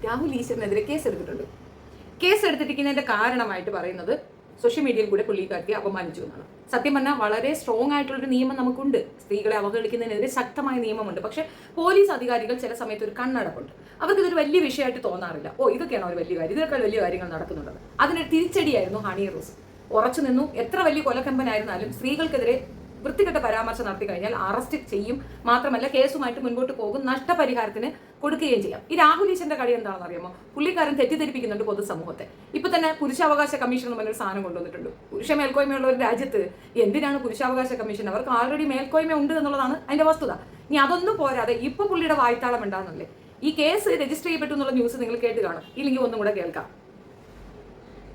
രാഹുൽ ഈശ്വറിനെതിരെ കേസെടുത്തിട്ടുണ്ട്. കേസെടുത്തിരിക്കുന്നതിന്റെ കാരണമായിട്ട് പറയുന്നത് സോഷ്യൽ മീഡിയയിൽ കൂടെ പുള്ളിക്കാർക്ക് അപമാനിച്ചു എന്നാണ്. സത്യം പറഞ്ഞാൽ വളരെ സ്ട്രോങ് ആയിട്ടുള്ളൊരു നിയമം നമുക്കുണ്ട്. സ്ത്രീകളെ അവഹേളിക്കുന്നതിനെതിരെ ശക്തമായ നിയമമുണ്ട്. പക്ഷെ പോലീസ് അധികാരികൾ ചില സമയത്ത് ഒരു കണ്ണടപ്പുണ്ട്. അവർക്ക് ഇതൊരു വലിയ വിഷയമായിട്ട് തോന്നാറില്ല. ഇതൊക്കെയാണോ ഒരു വലിയ കാര്യം, ഇതിനേക്കാൾ വലിയ കാര്യങ്ങൾ നടക്കുന്നുള്ളത്. അതിനൊരു തിരിച്ചടിയായിരുന്നു ഹണി റോസ്. ഉറച്ചു നിന്നു. എത്ര വലിയ കൊലക്കമ്പനായിരുന്നാലും സ്ത്രീകൾക്കെതിരെ വൃത്തികെട്ട പരാമർശം നടത്തി കഴിഞ്ഞാൽ അറസ്റ്റ് ചെയ്യും, മാത്രമല്ല കേസുമായിട്ട് മുൻപോട്ട് പോകും, നഷ്ടപരിഹാരത്തിന് കൊടുക്കുകയും ചെയ്യാം. ഈ രാഹുൽ ഈശ്വറിന്റെ കളി എന്താണെന്ന് അറിയാമോ? പുള്ളിക്കാരൻ തെറ്റിദ്ധരിപ്പിക്കുന്നുണ്ട് പൊതുസമൂഹത്തെ. ഇപ്പൊ തന്നെ പുരുഷാവകാശ കമ്മീഷൻ എന്ന് പറഞ്ഞൊരു സാധനം കൊണ്ടുവന്നിട്ടുണ്ട്. പുരുഷ മേൽക്കോയ്മയുള്ള ഒരു രാജ്യത്ത് എന്തിനാണ് പുരുഷാവകാശ കമ്മീഷൻ? അവർക്ക് ആൾറെഡി മേൽക്കോയ്മ ഉണ്ട് എന്നുള്ളതാണ് അതിന്റെ വസ്തുത. ഇനി അതൊന്നും പോരാതെ ഇപ്പൊ പുള്ളിയുടെ വായ്ത്താളം ഉണ്ടാകുന്നല്ലേ. ഈ കേസ് രജിസ്റ്റർ ചെയ്യപ്പെട്ടു എന്നുള്ള ന്യൂസ് നിങ്ങൾ കേട്ട് കാണും. ഇല്ലെങ്കിൽ ഒന്നും കൂടെ കേൾക്കാം.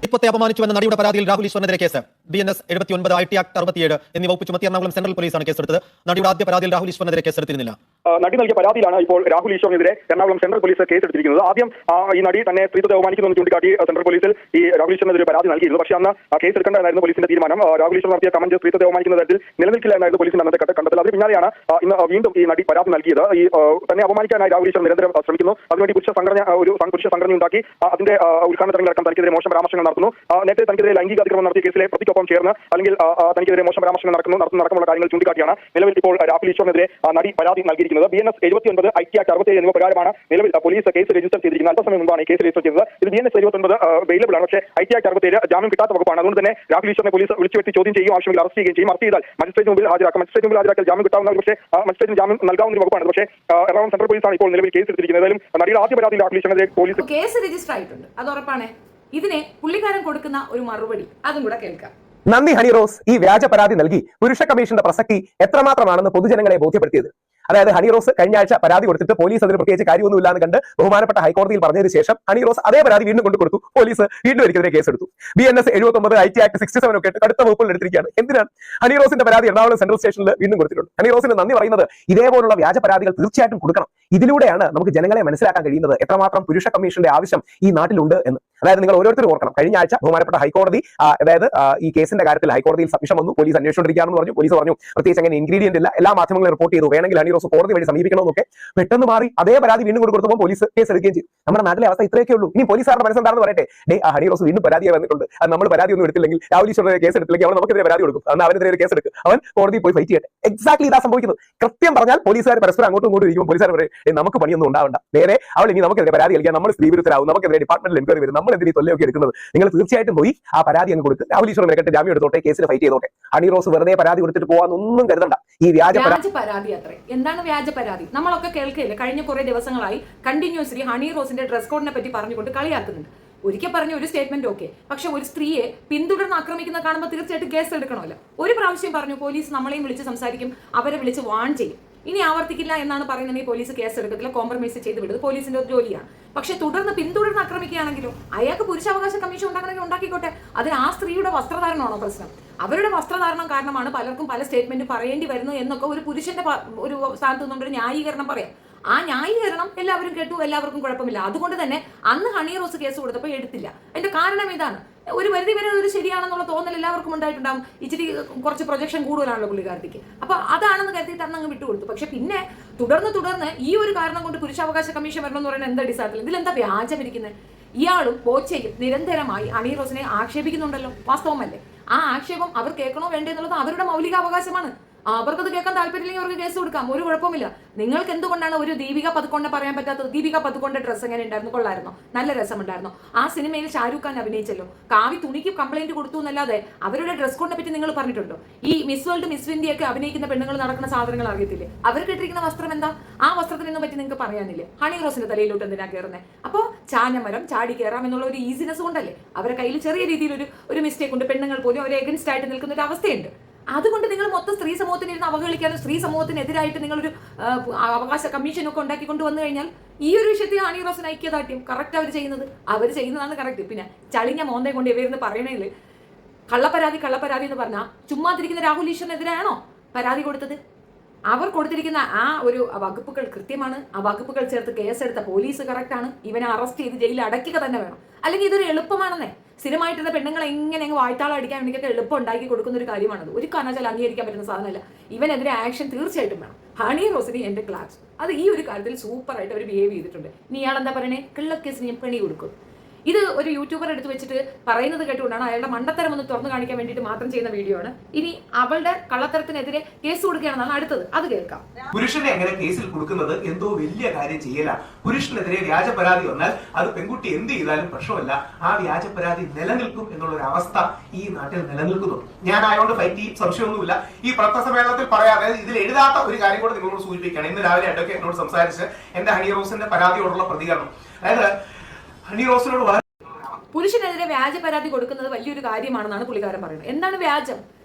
ഇപ്പത്തെ അപമാനിച്ചുവെന്ന നടിയുടെ പരാതിയിൽ Rahul ഈശ്വറിനെതിരെ case. BNS 79, IT Act 67 എന്നീ വകുപ്പ് ചുമത്തി എറണാകുളം സെൻട്രൽ പോലീസാണ് കേസെടുത്തത്. നടിയുടെ ആദ്യ പരാതിയിൽ രാഹുൽ ഈശ്വറിനെതിരെ കേസെടുത്തിരുന്നില്ല. നടി നൽകിയ പരാതിയിലാണ് ഇപ്പോൾ രാഹുൽ ഈശ്വറിനെതിരെ എറണാകുളം സെൻട്രൽ പോലീസ് കേസെടുത്തിരിക്കുന്നത്. ആദ്യം ഈ നടി തന്നെ സ്ത്രീത്വത്തെ അവമാനിക്കുന്നു ചൂണ്ടിക്കാട്ടി സെൻട്രൽ പോലീസിൽ ഈ രാഹുൽ ഈശ്വറിനെതിരെ പരാതി നൽകിയിരുന്നു. പക്ഷേ അന്ന് കേസ് എടുക്കേണ്ടതായിരുന്നു പോലീസിന്റെ തീരുമാനം. രാഹുൽ ഈശ്വർ നടത്തിയ കമന്റ് സ്ത്രീത്വത്തെ അവമാനിക്കുന്ന തരത്തിൽ നിലനിൽക്കില്ല എന്നായിരുന്നു പോലീസിന്റെ അന്നത്തെ കണ്ടെത്തൽ. അതിന് പിന്നാലെയാണ് ഇന്ന് വീണ്ടും ഈ നടി പരാതി നൽകിയത്. ഈ തന്നെ അപമാനിക്കാനായി രാഹുൽ ഈശ്വർ നിരന്തരം ശ്രമിക്കുന്നു. അതിനുവേണ്ടി പുരുഷ സംഘടന ഉണ്ടാക്കി അതിന്റെ ഉദ്ഘാടന ചടങ്ങിലടക്കം തനിക്കെതിരെ മോശം പരാമർശങ്ങൾ നടത്തുന്നു. നേരത്തെ തനിക്കെതിരെ ലൈംഗിക അതിക്രമം നടത്തിയ കേസിലെ പ്രതിക്കൊപ്പം ചേർന്ന് അല്ലെങ്കിൽ തനിക്കെതിരെ മോശം പരാമർശങ്ങൾ നടക്കുന്നതടക്കമുള്ള കാര്യങ്ങൾ ചൂണ്ടിക്കാട്ടിയാണ് നിലവിൽ ഇപ്പോൾ രാഹുൽ ഈശ്വറിനെതിരെ നടി പരാതി നൽകിയിരിക്കുന്നത്. BNS 79, IT Act 67 എന്നിവ പ്രകാരമാണ് നിലവിൽ പോലീസ് കേസ് രജിസ്റ്റർ ചെയ്തിരിക്കുന്നത്. അല്പസമയം മുമ്പാണ് കേസ് രജിസ്റ്റർ ചെയ്തത്. ഇത് BNS 79 അവൈലബിൾ ആണ്. പക്ഷേ IT Act 67 ജാമ്യം കിട്ടാത്ത വകുപ്പാണ്. അതുകൊണ്ട് തന്നെ രാഹുൽ ഈശ്വറിനെ പോലീസ് വിളിച്ചു വരുത്തി ചോദ്യം ചെയ്യും, ആവശ്യമെങ്കിൽ അറസ്റ്റ് ചെയ്യുകയും ചെയ്യും. അറസ്റ്റ് ചെയ്താൽ മജിസ്ട്രേറ്റ് മുമ്പിൽ ഹാജരാക്കാം. മജിസ്ട്രേറ്റ് മുമ്പിൽ ഹാജരാക്കിയാൽ ജാമ്യം കിട്ടാവുന്ന, പക്ഷേ മജിസ്ട്രേറ്റിന് ജാമ്യം നൽകാവുന്ന ഒരു വകുപ്പാണ്. പക്ഷേ എറണാകുളം സെൻട്രൽ പോലീസാണ് ഇപ്പോൾ നിലവിൽ കേസ് എടുത്തിരിക്കുന്നത്. ഏതായാലും നടിയുടെ ആദ്യ പരാതിയിൽ രാഹുൽ ഈശ്വറിനെതിരെ പോലീസ് കേസ് രജിസ്റ്റർ ആയിട്ടുണ്ട്. അത് ഉറപ്പാണ്. ഇതിനെ പുള്ളിക്കാരൻ കൊടുക്കുന്ന ഒരു മറുപടി അതും കൂടെ കേൾക്കാം. നന്ദി ഹണി റോസ് ഈ വ്യാജ പരാതി നൽകി പുരുഷ കമ്മീഷന്റെ പ്രസക്തി എത്രമാത്രമാണെന്ന് പൊതുജനങ്ങളെ ബോധ്യപ്പെടുത്തിയത്. അതായത് ഹണി റോസ് കഴിഞ്ഞ ആഴ്ച പരാതി കൊടുത്തിട്ട് പോലീസ് അതിന് പ്രത്യേകിച്ച് കാര്യമൊന്നുമില്ലാന്ന് കണ്ട് ബഹുമാനപ്പെട്ട ഹൈക്കോടതിയിൽ പറഞ്ഞതിന് ശേഷം ഹണി റോസ് അതേ പരാതി വീണ്ടും കൊടുത്തു. പോലീസ് വീണ്ടും എനിക്കെതിരെ കേസെടുത്തു. BNS 79, IT Act 67 ഒക്കെ കടുത്ത വകുപ്പുകൾ എടുത്തിരിക്കുകയാണ്. എന്തിനാണ്? ഹണി റോസിന്റെ പരാതി എറണാകുളം സെൻട്രൽ സ്റ്റേഷനിൽ വീണ്ടും കൊടുത്തിട്ടുണ്ട്. ഹണി റോസിന് നന്ദി പറയുന്നത് ഇതേപോലുള്ള വ്യാജ പരാതികൾ തീർച്ചയായിട്ടും കൊടുക്കണം. ഇതിലൂടെയാണ് നമുക്ക് ജനങ്ങളെ മനസ്സിലാക്കാൻ കഴിയുന്നത് എത്രമാത്രം പുരുഷ കമ്മീഷന്റെ ആവശ്യം ഈ നാട്ടിലുണ്ട് എന്ന്. അതായത് നിങ്ങൾ ഓരോരുത്തരും ഓർക്കണം, കഴിഞ്ഞ ആഴ്ച ബഹുമാനപ്പെട്ട ഹൈക്കോടതി അതായത് ഈ കേസിന്റെ കാര്യത്തിൽ ഹൈക്കോടതിയിൽ സബ്മിഷൻ വന്നു. പോലീസ് അന്വേഷിച്ചുകൊണ്ടിരിക്കുകയാണെന്ന് പറഞ്ഞു. പോലീസ് പറഞ്ഞു പ്രത്യേകിച്ച് അങ്ങനെ ഇൻഗ്രീഡിയന്റ് ഇല്ല, എല്ലാ മാധ്യമങ്ങളും റിപ്പോർട്ട് ചെയ്തു, വേണമെങ്കിൽ ഹണി റോസ് കോടതി വഴി സമീപിക്കണമെന്നൊക്കെ. പെട്ടെന്ന് മാറി അതേ പരാതി വീണ്ടും കൊടുത്തപ്പോൾ പോലീസ് കേസ് എടുക്കുകയും ചെയ്തു. നമ്മുടെ നാട്ടിലെ അവസ്ഥ ഇത്രയൊക്കെ ഉള്ളൂ. ഇനി പോലീസുകാരുടെ മനസ്സെന്താണെന്ന് പറയട്ടെ. ഹണി റോസ് വീണ്ടും പരാതിയായി വന്നിട്ടുണ്ട്. അത് നമ്മൾ പരാതി ഒന്നും എടുത്തില്ലെങ്കിൽ രാഹുൽ ഈശ്വറിനെ കേസ് എടുത്തില്ലെങ്കിൽ അവൻ നമുക്കെതിരെ പരാതി കൊടുക്കും. അന്ന് അവനെതിരെ ഒരു കേസ് എടുക്കും, അവൻ കോടതിയിൽ പോയി ഫൈറ്റ് ചെയ്യട്ടെ. എക്സാക്ട്ലി ഇതാ സംഭവിക്കുന്നത്. കൃത്യം പറഞ്ഞാൽ പോലീസുകാർ പരസ്പരം അങ്ങോട്ടും ഇങ്ങോട്ടും ഇരിക്കും. പോലീസുകാർ പറയും നമുക്ക് പണിയൊന്നും ഉണ്ടാവണ്ട, നേരെ അവൾ ഇനി നമുക്കെതിരെ പരാതി നൽകിയാൽ നമ്മൾ സ്ത്രീ വിരുദ്ധരാകും, നമുക്കെതിരെ ഡിപ്പാർട്ട്മെന്റിൽ എൻക്വയറി വരും, നമ്മൾ എന്തിനീ തൊല്ലയൊക്കെ എടുക്കുന്നത്. നിങ്ങൾ തീർച്ചയായിട്ടും പോയി ആ പരാതി അങ്ങ് കൊടുത്ത് രാഹുൽ ഈശ്വർ മെനക്കെട്ട് ജാമ്യം എടുത്തോട്ടെ, കേസിൽ ഫൈറ്റ് ചെയ്തോട്ടെ. ഹണി റോസ് വെറുതെ പരാതി കൊടുത്തിട്ട് പോകാനൊന്നും കരുതണ്ട. ഈ വ്യാജ പരാതി അത്രേ. എന്താണ് വ്യാജ പരാതി? നമ്മളൊക്കെ കേൾക്കില്ല. കഴിഞ്ഞ കുറെ ദിവസങ്ങളായി കണ്ടിന്യൂസ്ലി ഹണി റോസിന്റെ ഡ്രസ് കോഡിനെ പറ്റി പറഞ്ഞുകൊണ്ട് കളിയാക്കുന്നുണ്ട്. ഒരിക്കൽ പറഞ്ഞ ഒരു സ്റ്റേറ്റ്മെന്റ് ഓക്കെ, പക്ഷെ ഒരു സ്ത്രീയെ പിന്തുടർന്ന് ആക്രമിക്കുന്ന കാണുമ്പോൾ തീർച്ചയായിട്ടും കേസ് എടുക്കണമല്ലോ. ഒരു പ്രാവശ്യം പറഞ്ഞു പോലീസ് നമ്മളെയും വിളിച്ച് സംസാരിക്കും, അവരെ വിളിച്ച് വാൺ ചെയ്യും, ഇനി ആവർത്തിക്കില്ല എന്നാണ് പറയുന്നത്. പോലീസ് കേസ് എടുക്കത്തില്ല, കോംപ്രമൈസ് ചെയ്ത് വിടുന്നത് പോലീസിന്റെ ഒരു ജോലിയാണ്. പക്ഷെ പിന്തുടർന്ന് ആക്രമിക്കുകയാണെങ്കിലും അയാൾക്ക് പുരുഷാവകാശ കമ്മീഷൻ ഉണ്ടാക്കണമെങ്കിൽ ഉണ്ടാക്കിക്കോട്ടെ. അതിന് ആ സ്ത്രീയുടെ വസ്ത്രധാരണമാണോ പ്രശ്നം? അവരുടെ വസ്ത്രധാരണം കാരണമാണ് പലർക്കും പല സ്റ്റേറ്റ്മെന്റ് പറയേണ്ടി വരുന്നത് എന്നൊക്കെ ഒരു പുരുഷന്റെ ഒരു സ്ഥാനത്ത് നിന്നുകൊണ്ടൊരു ന്യായീകരണം പറയാം. ആ ന്യായീകരണം എല്ലാവരും കേട്ടു, എല്ലാവർക്കും കുഴപ്പമില്ല. അതുകൊണ്ട് തന്നെ അന്ന് ഹണി റോസ് കേസ് കൊടുത്തപ്പോൾ എടുത്തില്ല. അതിന്റെ കാരണം ഇതാണ്. ഒരു പരിധി വരെ ഒരു ശരിയാണെന്നുള്ള തോന്നൽ എല്ലാവർക്കും ഉണ്ടായിട്ടുണ്ടാവും. ഇച്ചിരി കുറച്ച് പ്രൊജക്ഷൻ കൂടുതലാണല്ലോ പുള്ളിക്കാരത്തിക്ക്. അപ്പൊ അതാണെന്ന് കരുതിയിട്ട് അന്ന് അങ്ങ് വിട്ടുകൊടുത്തു. പക്ഷെ പിന്നെ തുടർന്ന് ഈ ഒരു കാരണം കൊണ്ട് പുരുഷാവകാശ കമ്മീഷൻ വരണം എന്ന് പറയുന്നത് എന്താ അടിസ്ഥാനത്തിൽ? ഇതിലെന്താ വ്യാജം ഇരിക്കുന്നത്? ഇയാളും ബോച്ചയും നിരന്തരമായി ഹണി റോസിനെ ആക്ഷേപിക്കുന്നുണ്ടല്ലോ. വാസ്തവമല്ലേ? ആ ആക്ഷേപം അവർ കേൾക്കണോ വേണ്ടേ എന്നുള്ളത് അവരുടെ മൗലിക അവകാശമാണ്. അവർക്കത് കേൾക്കാൻ താല്പര്യമില്ലെങ്കിൽ അവർക്ക് കേസ് കൊടുക്കാം, ഒരു കുഴപ്പമില്ല. നിങ്ങൾക്ക് എന്തുകൊണ്ടാണ് ഒരു ദീപിക പതുക്കൊണ്ടെ പറയാൻ പറ്റാത്തത്? ദീപിക പതുക്കൊണ്ടെ ഡ്രസ്സ് എങ്ങനെ ഉണ്ടായിരുന്നു? കൊള്ളായിരുന്നോ? നല്ല രസമുണ്ടായിരുന്നോ? ആ സിനിമയിൽ ഷാരൂഖ് ഖാൻ അഭിനയിച്ചല്ലോ. കാവി തുണിക്ക് കംപ്ലൈന്റ് കൊടുത്തു എന്നല്ലാതെ അവരുടെ ഡ്രസ് കോഡിനെ പറ്റി നിങ്ങൾ പറഞ്ഞിട്ടുണ്ടോ? ഈ മിസ് വേൾഡ്, മിസ് ഇന്ത്യ ഒക്കെ അഭിനയിക്കുന്ന പെണ്ണുങ്ങൾ നടക്കുന്ന സാധനങ്ങൾ അറിയത്തില്ലേ? അവർ കിട്ടിയിരിക്കുന്ന വസ്ത്രം എന്താ? ആ വസ്ത്രത്തിനെ പറ്റി നിങ്ങൾക്ക് പറയാനില്ലേ? ഹണി റോസിന്റെ തലയിലോട്ട് എന്തിനാ കയറുന്നത്? അപ്പോൾ ചാഞ്ഞമരം ചാടി കയറാം എന്നുള്ള ഒരു ഈസിനെസ് കൊണ്ടല്ലേ? അവരുടെ കയ്യിൽ ചെറിയ രീതിയിൽ ഒരു മിസ്റ്റേക്ക് ഉണ്ട്. പെണ്ണുങ്ങൾ പോലും അവരെ എഗൻസ്റ്റ് ആയിട്ട് നിൽക്കുന്ന ഒരു അവസ്ഥയുണ്ട്. അതുകൊണ്ട് നിങ്ങൾ മൊത്തം സ്ത്രീ സമൂഹത്തിന് ഇരുന്ന് അവഹേളിക്കാനും സ്ത്രീ സമൂഹത്തിനെതിരായിട്ട് നിങ്ങളൊരു അവകാശ കമ്മീഷനൊക്കെ ഉണ്ടാക്കിക്കൊണ്ട് വന്നു കഴിഞ്ഞാൽ ഈ ഒരു വിഷയത്തിൽ ഹണി റോസിന് ഐക്യദാർഢ്യം കറക്റ്റ് അവർ ചെയ്യുന്നതാണ് കറക്റ്റ്. പിന്നെ ചളിഞ്ഞ മോന്തയും കൊണ്ട് ഇവരുന്ന് പറയണേല് കള്ളപ്പരാതി എന്ന് പറഞ്ഞാൽ ചുമ്മാതിരിക്കുന്ന രാഹുൽ ഈശ്വറിനെതിരെയാണോ പരാതി കൊടുത്തത്? അവർ കൊടുത്തിരിക്കുന്ന ആ ഒരു വകുപ്പുകൾ കൃത്യമാണ്. ആ വകുപ്പുകൾ ചേർത്ത് കേസെടുത്ത പോലീസ് കറക്റ്റാണ്. ഇവനെ അറസ്റ്റ് ചെയ്ത് ജയിലിൽ അടയ്ക്കുക തന്നെ വേണം. അല്ലെങ്കിൽ ഇതൊരു എളുപ്പമാണെന്നേ. സ്ഥിരമായിട്ടുള്ള പെണ്ണുങ്ങളെ എങ്ങനെ അങ്ങ് വായ്ത്താളം അടിക്കാൻ വേണ്ടിയൊക്കെ എളുപ്പം ഉണ്ടാക്കി കൊടുക്കുന്ന ഒരു കാര്യമാണത്. ഒരു കാരണവശാലും അംഗീകരിക്കാൻ പറ്റുന്ന സാധനമല്ല. ഇവനെതിരെ ആക്ഷൻ തീർച്ചയായിട്ടും വേണം. ഹണി റോസിന് എന്റെ ക്ലാസ് അത് ഈ ഒരു കാര്യത്തിൽ സൂപ്പറായിട്ട് അവർ ബിഹേവ് ചെയ്തിട്ടുണ്ട്. ഇനി ഇയാൾ എന്താ പറയണേ, കള്ളക്കേസിന് ഞാൻ പണി കൊടുക്കും. ഇത് ഒരു യൂട്യൂബർ എടുത്ത് വെച്ചിട്ട് പറയുന്നത് കേട്ടുകൊണ്ടാണ് അയാളുടെ മണ്ടത്തരം ഒന്ന് തുറന്നു കാണിക്കാൻ വേണ്ടിയിട്ട് മാത്രം ചെയ്യുന്ന വീഡിയോ ആണ്. ഇനി അവളുടെ കള്ളത്തരത്തിനെതിരെ കേസ് കൊടുക്കുകയാണെന്നാണ് അടുത്തത്. അത് കേൾക്കാം. പുരുഷനെ എങ്ങനെ കേസിൽ കൊടുക്കുന്നത് എന്തോ വലിയ കാര്യം ചെയ്യല. പുരുഷനെതിരെ വ്യാജ പരാതി വന്നാൽ അത് പെൺകുട്ടി എന്ത് ചെയ്താലും പ്രശ്നമല്ല, ആ വ്യാജ പരാതി നിലനിൽക്കും എന്നുള്ള ഒരു അവസ്ഥ ഈ നാട്ടിൽ നിലനിൽക്കുന്നു. ഞാൻ ആയതുകൊണ്ട് ഫൈറ്റ് ചെയ്യും, സംശയമൊന്നുമില്ല. ഈ പത്രസമ്മേളനത്തിൽ പറയാതെ ഇതിൽ എഴുതാത്ത ഒരു കാര്യം കൂടെ നിങ്ങളോട് സൂചിപ്പിക്കുകയാണ്. ഇന്ന് രാവിലെ അഡ്വക്കേറ്റ് എന്നോട് സംസാരിച്ച് എന്റെ ഹണി റോസിന്റെ പരാതിയോടുള്ള പ്രതികരണം, അതായത് ഹണി റോസിനോട് പുരുഷനെതിരെ വ്യാജ പരാതി കൊടുക്കുന്നത് വലിയൊരു കാര്യമാണെന്നാണ് പുള്ളിക്കാരൻ പറയുന്നത്. എന്താണ് വ്യാജം?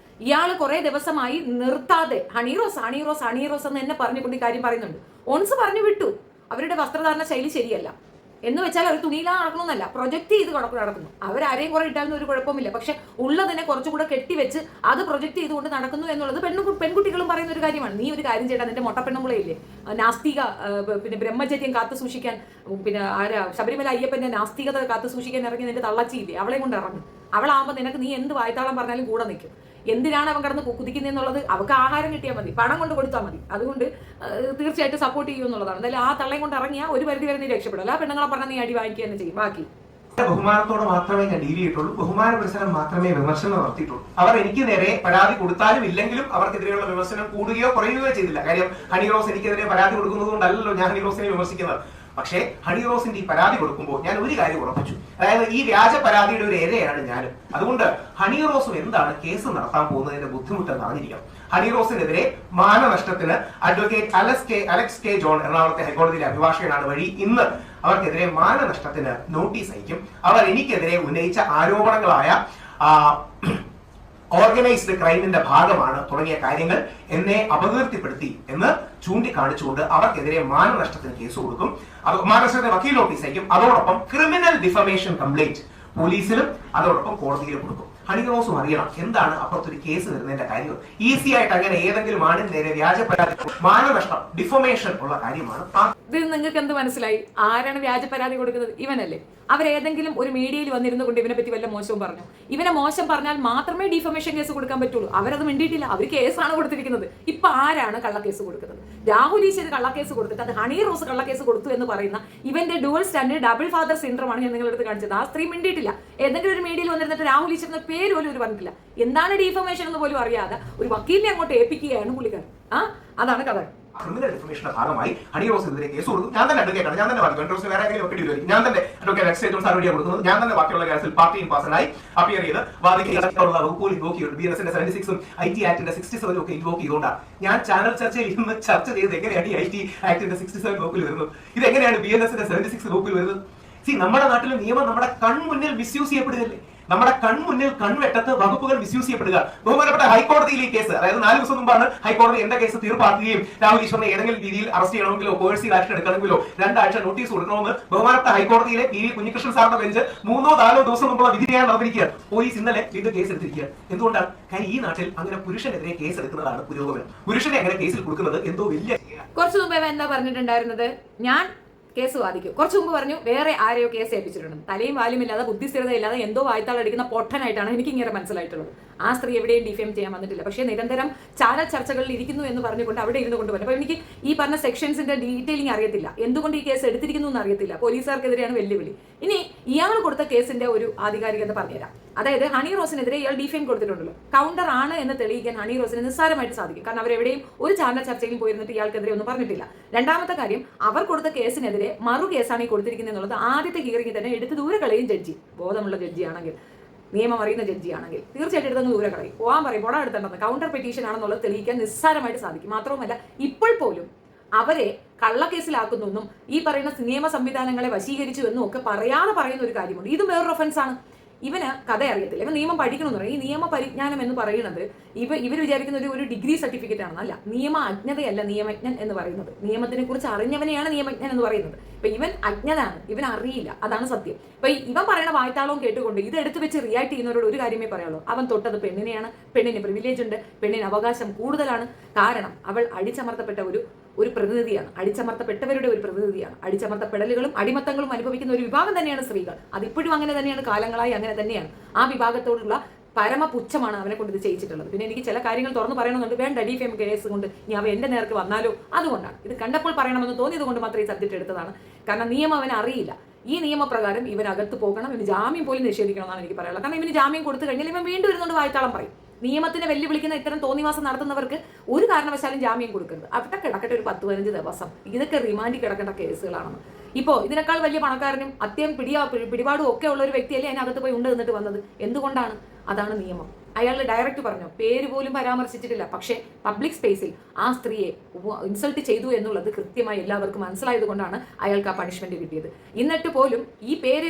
ഇയാൾ കുറെ ദിവസമായി നിർത്താതെ ഹണി റോസ് ഹണി റോസ് ഹണി റോസ് എന്ന് എന്നെ പറഞ്ഞുകൊണ്ട് ഈ കാര്യം പറയുന്നുണ്ട്. ഓൺസ് പറഞ്ഞു വിട്ടു അവരുടെ വസ്ത്രധാരണ ശൈലി ശരിയല്ല എന്ന് വെച്ചാൽ അവർ തുണിയിലാണ് നടക്കണമെന്നല്ല, പ്രൊജക്ട് ചെയ്ത് നടക്കുന്നു. അവരാരെയും കുറെ ഇട്ടാലൊന്നും ഒരു കുഴപ്പമില്ല. പക്ഷെ ഉള്ളതിനെ കുറച്ചുകൂടെ കെട്ടിവെച്ച് അത് പ്രൊജക്ട് ചെയ്തുകൊണ്ട് നടക്കുന്നു എന്നുള്ളത് പെൺകുട്ടികളും പറയുന്ന ഒരു കാര്യമാണ്. നീ ഒരു കാര്യം ചെയ്യണം, നിന്റെ മൊട്ടപ്പെണ്ണുമ്പളയില്ലേ നാസ്തിക, പിന്നെ ബ്രഹ്മചര്യം കാത്തു സൂക്ഷിക്കാൻ, പിന്നെ ശബരിമല അയ്യപ്പന്റെ നാസ്തികത കാത്തു സൂക്ഷിക്കാൻ ഇറങ്ങി നിന്റെ തള്ളച്ചിയില്ലേ, അവളെ കൊണ്ട് ഇറങ്ങും. അവളാകുമ്പോൾ നിനക്ക് നീ എന്ത് വായ്ത്താളം പറഞ്ഞാലും കൂടെ നിൽക്കും. എന്തിനാണ് അവൻ കിടന്ന് കുതിക്കുന്നതെന്നുള്ളത് അവൾക്ക് ആഹാരം കിട്ടിയാൽ മതി, പണം കൊണ്ട് കൊടുത്താൽ മതി. അതുകൊണ്ട് തീർച്ചയായിട്ടും സപ്പോർട്ട് ചെയ്യും എന്നുള്ളതാണ്. എന്തായാലും ആ തള്ളയും കൊണ്ട് ഇറങ്ങിയാൽ ഒരു പരിധി വരെ നീ രക്ഷപ്പെടില്ല. ആ പെണ്ണുങ്ങളെ പറഞ്ഞാൽ നീ അടി വാങ്ങിക്കുക തന്നെ ചെയ്യും. ബാക്കി ബഹുമാനത്തോടെ മാത്രമേ ഞാൻ ഡീൽ ചെയ്തിട്ടുള്ളൂ, ബഹുമാന പുരസ്സരം മാത്രമേ വിമർശനം നടത്തിയിട്ടുള്ളൂ. അവർ എനിക്ക് നേരെ പരാതി കൊടുത്താലും ഇല്ലെങ്കിലും അവർക്കെതിരെയുള്ള വിമർശനം കൂടുകയോ കുറയുകയോ ചെയ്തില്ല. കാര്യം ഹണി റോസ് എനിക്കെതിരെ പരാതി കൊടുക്കുന്നത് കൊണ്ടല്ലോ ഞാൻ ഹണി റോസിനെ വിമർശിക്കുന്നത്. പക്ഷേ ഹണി റോസിന്റെ ഈ പരാതി കൊടുക്കുമ്പോൾ ഞാൻ ഒരു കാര്യം ഉറപ്പിച്ചു, അതായത് ഈ വ്യാജ പരാതിയുടെ ഒരു ഇരയാണ് ഞാനും. അതുകൊണ്ട് ഹണി റോസും എന്താണ് കേസ് നടത്താൻ പോകുന്നതിന്റെ ബുദ്ധിമുട്ടെന്ന് അറിഞ്ഞിരിക്കണം. ഹണി റോസിനെതിരെ മാനനഷ്ടത്തിന് അഡ്വക്കേറ്റ് അലക്സ് കെ ജോൺ എറണാകുളത്തെ ഹൈക്കോടതിയിലെ അഭിഭാഷകനാണ് വഴി ഇന്ന് അവർക്കെതിരെ മാനനഷ്ടത്തിന് നോട്ടീസ് അയക്കും. അവർ എനിക്കെതിരെ ഉന്നയിച്ച ആരോപണങ്ങളായ ഓർഗനൈസ്ഡ് ക്രൈമിന്റെ ഭാഗമാണ് തുടങ്ങിയ കാര്യങ്ങൾ എന്നെ അപകീർത്തിപ്പെടുത്തി എന്ന് ചൂണ്ടിക്കാണിച്ചുകൊണ്ട് അവർക്കെതിരെ മാനനഷ്ടത്തിന് കേസ് കൊടുക്കും. മാനനഷ്ടത്തിന് വക്കീൽ നോട്ടീസ് അയക്കും. അതോടൊപ്പം ക്രിമിനൽ ഡിഫമേഷൻ കംപ്ലൈന്റ് പോലീസിലും അതോടൊപ്പം കോടതിയിലും കൊടുക്കും. ഹണി റോസും അറിയണം എന്താണ് അപ്പുറത്തൊരു കേസ് വരുന്നതിന്റെ കാര്യം. ഈസി ആയിട്ട് അങ്ങനെ ഏതെങ്കിലും ആണിന് നേരെ വ്യാജ പരാതി, മാനനഷ്ടം, ഡിഫമേഷൻ ഉള്ള കാര്യമാണ്. ഇത് നിങ്ങൾക്ക് എന്ത് മനസ്സിലായി? ആരാണ് വ്യാജ പരാതി കൊടുക്കുന്നത്? ഇവനല്ലേ. അവരേതെങ്കിലും ഒരു മീഡിയയിൽ വന്നിരുന്നു കൊണ്ട് ഇവനെ പറ്റി വല്ല മോശവും പറഞ്ഞു. ഇവനെ മോശം പറഞ്ഞാൽ മാത്രമേ ഡിഫമേഷൻ കേസ് കൊടുക്കാൻ പറ്റുള്ളൂ. അവരത് മിണ്ടിയിട്ടില്ല, അവർ കേസാണ് കൊടുത്തിരിക്കുന്നത്. ഇപ്പൊ ആരാണ് കള്ളക്കേസ് കൊടുക്കുന്നത്? രാഹുൽ ഈശ്വർ കള്ളക്കേസ് കൊടുത്തിട്ട് അത് ഹണി റോസ് കള്ളക്കേസ് കൊടുത്തു എന്ന് പറയുന്ന ഇവന്റെ dual standard double father syndrome ആണ് ഞാൻ നിങ്ങളെടുത്ത് കാണിച്ചത്. ആ സ്ത്രീ മിണ്ടിയിട്ടില്ല. ഏതെങ്കിലും ഒരു മീഡിയയിൽ വന്നിരുന്നിട്ട് രാഹുൽ ഈശ്വറിന്റെ പേര് പോലും ഒരു പറഞ്ഞിട്ടില്ല. എന്താണ് ഡിഫമേഷൻ എന്ന് പോലും അറിയാതെ ഒരു വക്കീലിനെ അങ്ങോട്ട് ഏൽപ്പിക്കുകയാണ് പുള്ളിക്കാരൻ. അതാണ് കഥ. ക്രിമിനൽ ഡിഫമേഷന്റെ ഭാഗമായി ഹണി റോസിനെതിരെ കേസ് കൊടുക്കും. ഞാൻ തന്നെ അഡ്വക്കേറ്റാണ്, ഞാൻ തന്നെ വാദിക്കും. റോസ് വേറെ ആരെങ്കിലും ഒക്കെ വരും, ഞാൻ തന്നെ അഡ്വക്കേറ്റ് എക്സൈറ്റും സാറുടിയാണ് കൊടുക്കുന്നത്. ഞാൻ തന്നെ ബാക്കിയുള്ള കേസിൽ പാർട്ടി ഇൻപാസനായി അപ്പിയർ ചെയ്ത് വാദിക്കാനുള്ള വകുപ്പുകൾ ഇൻവോക്ക് ചെയ്തു. BNS-ന്റെ 76ഉം IT ആക്ടിന്റെ 67 ഒക്കെ ഇൻവോക്ക് ചെയ്തുകൊണ്ടാണ് ഞാൻ ചാനൽ ചർച്ചയിൽ ഇന്ന് ചർച്ച ചെയ്ത് എങ്ങനെയാണ് ഈ IT ആക്ടിന്റെ 67 വകുപ്പിൽ വരുന്നത്, ഇത് എങ്ങനെയാണ് BNS-ന്റെ 76 വകുപ്പിൽ വരുന്നത്. നമ്മുടെ നാട്ടിലെ നിയമം നമ്മുടെ കൺമുന്നിൽ മിസ്യൂസ് ചെയ്യപ്പെടുകയല്ലേ. നമ്മുടെ കൺമുന്നിൽ കൺവെട്ടത്ത് വകുപ്പുകൾ മിസ്യൂസ് ചെയ്യപ്പെടുക. ബഹുമാനപ്പെട്ട ഹൈക്കോടതിയിൽ ഈ കേസ്, അതായത് 4 ദിവസം മുമ്പാണ് ഹൈക്കോടതി എന്റെ കേസ് തീർപ്പാക്കുകയും രാഹുൽ ഈശ്വറിനെ ഏതെങ്കിലും രീതിയിൽ അറസ്റ്റ് ചെയ്യണമെങ്കിലോ കോഴ്സീവ് ആക്ഷൻ എടുക്കണമെങ്കിലോ 2 ആഴ്ച നോട്ടീസ് കൊടുക്കണമെന്ന് ബഹുമാനപ്പെട്ട ഹൈക്കോടതിയിലെ PV കുഞ്ഞികൃഷ്ണൻ സാറിന്റെ ബെഞ്ച് 3-4 ദിവസം മുമ്പുള്ള വിധിയാണ് നടന്നിരിക്കുക. പോലീസ് ഇന്നലെ വീണ്ടും കേസ് എടുത്തിരിക്കുക. എന്തുകൊണ്ടാണ്? കാര്യം ഈ നാട്ടിൽ അങ്ങനെ പുരുഷനെതിരെ കേസ് എടുക്കുന്നതാണ് പുരോഗമനം. പുരുഷനെ അങ്ങനെ കേസിൽ കൊടുക്കുന്നത് എന്തോ വലിയ. കുറച്ചു മുമ്പ് എന്താ പറഞ്ഞിട്ടുണ്ടായിരുന്നത്? ഞാൻ കേസ് വാദിക്കും. കുറച്ചു മുമ്പ് പറഞ്ഞു വേറെ ആരെയോ കേസ് ഏൽപ്പിച്ചിട്ടുണ്ട്. തലയും വാലും ഇല്ലാതെ ബുദ്ധിസ്ഥിരതയില്ലാതെ എന്തോ വായ്ത്താളടിക്കുന്ന പൊട്ടനായിട്ടാണ് എനിക്ക് ഇങ്ങനെ മനസ്സിലായിട്ടുള്ളത്. ആ സ്ത്രീ എവിടെയും ഡിഫെയിം ചെയ്യാൻ വന്നിട്ടില്ല. പക്ഷേ നിരന്തരം ചാനൽ ചർച്ചകളിൽ ഇരിക്കുന്നു എന്ന് പറഞ്ഞുകൊണ്ട് അവിടെ ഇരുന്ന് കൊണ്ടുപോകും. അപ്പോൾ എനിക്ക് ഈ പറഞ്ഞ സെക്ഷൻസിന്റെ ഡീറ്റെയിലിംഗ് അറിയത്തില്ല, എന്തുകൊണ്ട് ഈ കേസ് എടുത്തിരിക്കുന്നു എന്ന് അറിയത്തില്ല. പോലീസുകാർക്കെതിരെയാണ് വെല്ലുവിളി. ഇനി ഇയാൾ കൊടുത്ത കേസിന്റെ ഒരു ആധികാരികത പറഞ്ഞുതരാം. അതായത് ഹണി റോസിനെതിരെ ഇയാൾ ഡിഫെയിം കൊടുത്തിട്ടുണ്ടല്ലോ. കൗണ്ടർ ആണ് എന്ന് തെളിയിക്കാൻ ഹണി റോസിന് നിസ്സാരമായിട്ട് സാധിക്കും. കാരണം അവരെവിടെയും ഒരു ചാനൽ ചർച്ചയിൽ പോയിരുന്നിട്ട് ഇയാൾക്കെതിരെ ഒന്നും പറഞ്ഞിട്ടില്ല. രണ്ടാമത്തെ കാര്യം, അവർ കൊടുത്ത കേസിനെതിരെ മറു കേസാണ് ഈ കൊടുത്തിരിക്കുന്നത് എന്നുള്ളത് ആദ്യത്തെ ഹിയറിംഗിൽ തന്നെ എടുത്ത് ദൂരെ കളയും ജഡ്ജി. ബോധമുള്ള ജഡ്ജിയാണെങ്കിൽ, നിയമം അറിയുന്ന ജഡ്ജിയാണെങ്കിൽ തീർച്ചയായിട്ടും എടുത്തങ്ങ് ദൂരെ കളയും. പോകാൻ പറയും, പോടാ എടുത്തേണ്ടത്. കൗണ്ടർ പെറ്റീഷൻ ആണെന്നുള്ളത് തെളിയിക്കാൻ നിസ്സാരമായിട്ട് സാധിക്കും. മാത്രവുമല്ല ഇപ്പോൾ പോലും അവരെ കള്ളക്കേസിലാക്കുന്നു എന്നും ഈ പറയുന്ന നിയമ സംവിധാനങ്ങളെ വശീകരിച്ചു എന്നും ഒക്കെ പറയാതെ പറയുന്ന ഒരു കാര്യമുണ്ട്. ഇതും വേറൊരു ഒഫൻസ് ആണ്. ഇവന് കഥ അറിയത്തില്ല, ഇവൻ നിയമം പഠിക്കണമെന്ന് പറയും. ഈ നിയമ പരിജ്ഞാനം എന്ന് പറയുന്നത് ഇവർ വിചാരിക്കുന്ന ഒരു ഡിഗ്രി സർട്ടിഫിക്കറ്റ് ആണെന്നല്ല. നിയമ അജ്ഞതയല്ല നിയമജ്ഞൻ എന്ന് പറയുന്നത്. നിയമത്തിനെ കുറിച്ച് അറിഞ്ഞവനെയാണ് നിയമജ്ഞൻ എന്ന് പറയുന്നത്. ഇപ്പൊ ഇവൻ അജ്ഞനാണ്, ഇവൻ അറിയില്ല, അതാണ് സത്യം. ഇപ്പൊ ഇവൻ പറയുന്ന വായ്ത്താളവും കേട്ടുകൊണ്ട് ഇത് എടുത്തു വെച്ച് റിയാക്ട് ചെയ്യുന്നവരോട് ഒരു കാര്യമേ പറയുള്ളൂ, അവൻ തൊട്ടത് പെണ്ണിനെയാണ്, പെണ്ണിന് പ്രിവിലേജ് ഉണ്ട്, പെണ്ണിന് അവകാശം കൂടുതലാണ്. കാരണം അവൾ അടിച്ചമർത്തപ്പെട്ട ഒരു ഒരു പ്രതിനിധിയാണ്, അടിച്ചമർത്തപ്പെട്ടവരുടെ ഒരു പ്രതിനിധിയാണ്. അടിച്ചമർത്തപ്പെടലുകളും അടിമത്തങ്ങളും അനുഭവിക്കുന്ന ഒരു വിഭാഗം തന്നെയാണ് സ്ത്രീകൾ. അതിപ്പോഴും അങ്ങനെ തന്നെയാണ്, കാലങ്ങളായി അങ്ങനെ തന്നെയാണ്. ആ വിഭാഗത്തോടുള്ള പരമപുച്ഛമാണ് അവനെ കൊണ്ട് ഇത് ചെയ്യിച്ചിട്ടുള്ളത്. പിന്നെ എനിക്ക് ചില കാര്യങ്ങൾ തുറന്നു പറയണമെന്നുണ്ട്. വേണ്ട, ഡിഫേം കേസ് കൊണ്ട് ഇനി അവ എന്റെ നേർക്ക് വന്നാലോ, അതുകൊണ്ടാണ്. ഇത് കണ്ടപ്പോൾ പറയണമെന്ന് തോന്നിയത് കൊണ്ട് മാത്രമേ ഈ സബ്ജക്ട് എടുത്തതാണ്. കാരണം നിയമം അവൻ അറിയില്ല. ഈ നിയമപ്രകാരം ഇവനകത്ത് പോകണം, ഇവന് ജാമ്യം പോലും നിഷേധിക്കണമെന്നാണ് എനിക്ക് പറയാനുള്ളത്. കാരണം ഇവന് ജാമ്യം കൊടുത്തു കഴിഞ്ഞാൽ ഇവൻ വീണ്ടും ഇരുന്നുകൊണ്ട് വായ്ത്താളം പറയും. നിയമത്തിനെ വെല്ലുവിളിക്കുന്ന ഇത്തരം തോന്നിവാസം നടത്തുന്നവർക്ക് ഒരു കാരണവശാലും ജാമ്യം കൊടുക്കരുത്. അവിടെ കിടക്കട്ടെ ഒരു 10-15 ദിവസം. ഇതൊക്കെ റിമാൻഡിൽ കിടക്കേണ്ട കേസുകളാണെന്ന്. ഇപ്പോൾ ഇതിനേക്കാൾ വലിയ പണക്കാരനും അത്യം പിടിപാടും ഒക്കെ ഉള്ള ഒരു വ്യക്തിയല്ലേ അതിനകത്ത് പോയി ഉണ്ട് നിന്നിട്ട് വന്നത്. എന്തുകൊണ്ടാണ്? അതാണ് നിയമം. അയാൾ ഡയറക്റ്റ് പറഞ്ഞു, പേര് പോലും പരാമർശിച്ചിട്ടില്ല. പക്ഷേ പബ്ലിക് സ്പേസിൽ ആ സ്ത്രീയെ ഇൻസൾട്ട് ചെയ്തു എന്നുള്ളത് കൃത്യമായി എല്ലാവർക്കും മനസ്സിലായത് കൊണ്ടാണ് അയാൾക്ക് ആ പണിഷ്മെന്റ് കിട്ടിയത്. എന്നിട്ട് പോലും ഈ പേര്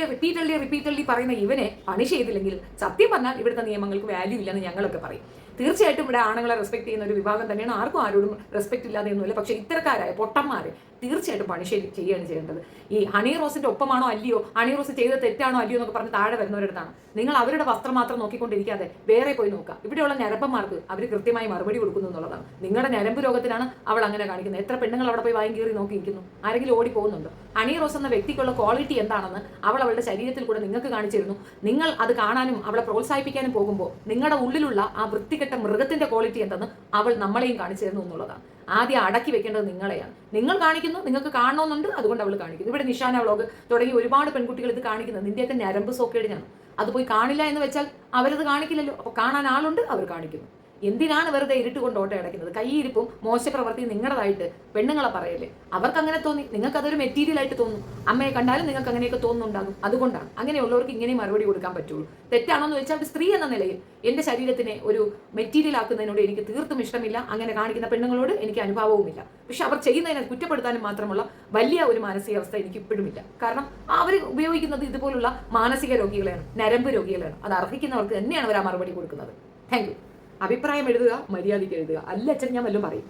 റിപ്പീറ്റഡ്ലി പറയുന്ന ഇവനെ പണിഷ് ചെയ്തില്ലെങ്കിൽ സത്യം പറഞ്ഞാൽ ഇവിടുത്തെ നിയമങ്ങൾക്ക് വാല്യൂ ഇല്ലെന്ന് ഞങ്ങളൊക്കെ പറയും. തീർച്ചയായിട്ടും ഇവിടെ ആണുങ്ങളെ റെസ്പെക്ട് ചെയ്യുന്ന ഒരു വിഭാഗം തന്നെയാണ്. ആർക്കും ആരോടും റെസ്പെക്ട് ഇല്ലാതെ ഒന്നുമില്ല. പക്ഷേ ഇത്തരക്കാരായ പൊട്ടന്മാരെ തീർച്ചയായിട്ടും പണിഷ് ചെയ്യുകയാണ് ചെയ്യേണ്ടത്. ഈ ഹണി റോസിന്റെ ഒപ്പമാണോ അല്ലയോ, ഹണി റോസ് ചെയ്ത തെറ്റാണോ അല്ലയോ എന്നൊക്കെ പറഞ്ഞ് താഴെ വരുന്നവരടുത്താണ്. നിങ്ങൾ അവരുടെ വസ്ത്രം മാത്രം നോക്കിക്കൊണ്ടിരിക്കാതെ വേറെ പോയി നോക്കുക. ഇവിടെയുള്ള ഞരമ്പന്മാർക്ക് അവർ കൃത്യമായി മറുപടി കൊടുക്കുന്നു എന്നുള്ളതാണ്. നിങ്ങളുടെ ഞരമ്പ് രോഗത്തിനാണ് അവൾ അങ്ങനെ കാണിക്കുന്നത്. എത്ര പെണ്ണുങ്ങൾ അവിടെ പോയി വായും കീറി നോക്കിയിരിക്കുന്നു? ആരെങ്കിലും ഓടി പോകുന്നുണ്ടോ? ഹണി റോസ് എന്ന വ്യക്തിക്കുള്ള ക്വാളിറ്റി എന്താണെന്ന് അവൾ അവളുടെ ശരീരത്തിൽ കൂടെ നിങ്ങൾക്ക് കാണിച്ചിരുന്നു. നിങ്ങൾ അത് കാണാനും അവളെ പ്രോത്സാഹിപ്പിക്കാനും പോകുമ്പോൾ നിങ്ങളുടെ ഉള്ളിലുള്ള ആ വൃത്തികെട്ട മൃഗത്തിന്റെ ക്വാളിറ്റി എന്തെന്ന് അവൾ നമ്മളെയും കാണിച്ചു തരുന്നു എന്നുള്ളതാണ്. ആദ്യം അടക്കി വെക്കേണ്ടത് നിങ്ങളെയാണ്. നിങ്ങൾ കാണിക്കുന്നു, നിങ്ങൾക്ക് കാണണമെന്നുണ്ട്, അതുകൊണ്ട് അവൾ കാണിക്കുന്നു. ഇവിടെ നിഷാന വ്ളോഗ് തുടങ്ങി ഒരുപാട് പെൺകുട്ടികൾ ഇത് കാണിക്കുന്നത് നിന്റെയൊക്കെ ഞരമ്പ് സോക്കേടിനാണ്. അത് പോയി കാണില്ല എന്ന് വെച്ചാൽ അവരത് കാണിക്കില്ലല്ലോ. അപ്പോൾ കാണാൻ ആളുണ്ട്, അവർ കാണിക്കുന്നു. എന്തിനാണ് വെറുതെ ഇരുട്ട് കൊണ്ട് ഓട്ടം അടയ്ക്കുന്നത്? കൈയിരിപ്പും മോശപ്രവൃത്തി നിങ്ങളുടേതായിട്ട് പെണ്ണുങ്ങളെ പറയല്ലേ? അവർക്ക് അങ്ങനെ തോന്നി, നിങ്ങൾക്ക് അതൊരു മെറ്റീരിയൽ ആയിട്ട് തോന്നും. അമ്മയെ കണ്ടാലും നിങ്ങൾക്ക് അങ്ങനെയൊക്കെ തോന്നുന്നുണ്ടാകും. അതുകൊണ്ടാണ് അങ്ങനെയുള്ളവർക്ക് ഇങ്ങനെ മറുപടി കൊടുക്കാൻ പറ്റുള്ളൂ. തെറ്റാണെന്ന് വെച്ചാൽ ഒരു സ്ത്രീ എന്ന നിലയിൽ എൻ്റെ ശരീരത്തിനെ ഒരു മെറ്റീരിയൽ ആക്കുന്നതിനോട് എനിക്ക് തീർത്തും ഇഷ്ടമില്ല. അങ്ങനെ കാണിക്കുന്ന പെണ്ണുങ്ങളോട് എനിക്ക് അനുഭാവവുമില്ല. പക്ഷെ അവർ ചെയ്യുന്നതിനെ കുറ്റപ്പെടുത്താനും മാത്രമുള്ള വലിയ ഒരു മാനസികാവസ്ഥ എനിക്ക് ഇപ്പോഴും ഇല്ല. കാരണം അവർ ഉപയോഗിക്കുന്നത് ഇതുപോലുള്ള മാനസിക രോഗികളെയാണ്, ഞരമ്പ് രോഗികളെയാണ്. അത് അർഹിക്കുന്നവർക്ക് തന്നെയാണ് അവർ ആ മറുപടി കൊടുക്കുന്നത്. Thank you. അഭിപ്രായം എഴുതുക, മര്യാദയ്ക്ക് എഴുതുക. അല്ല അച്ഛൻ ഞാൻ വല്ലതും പറയും.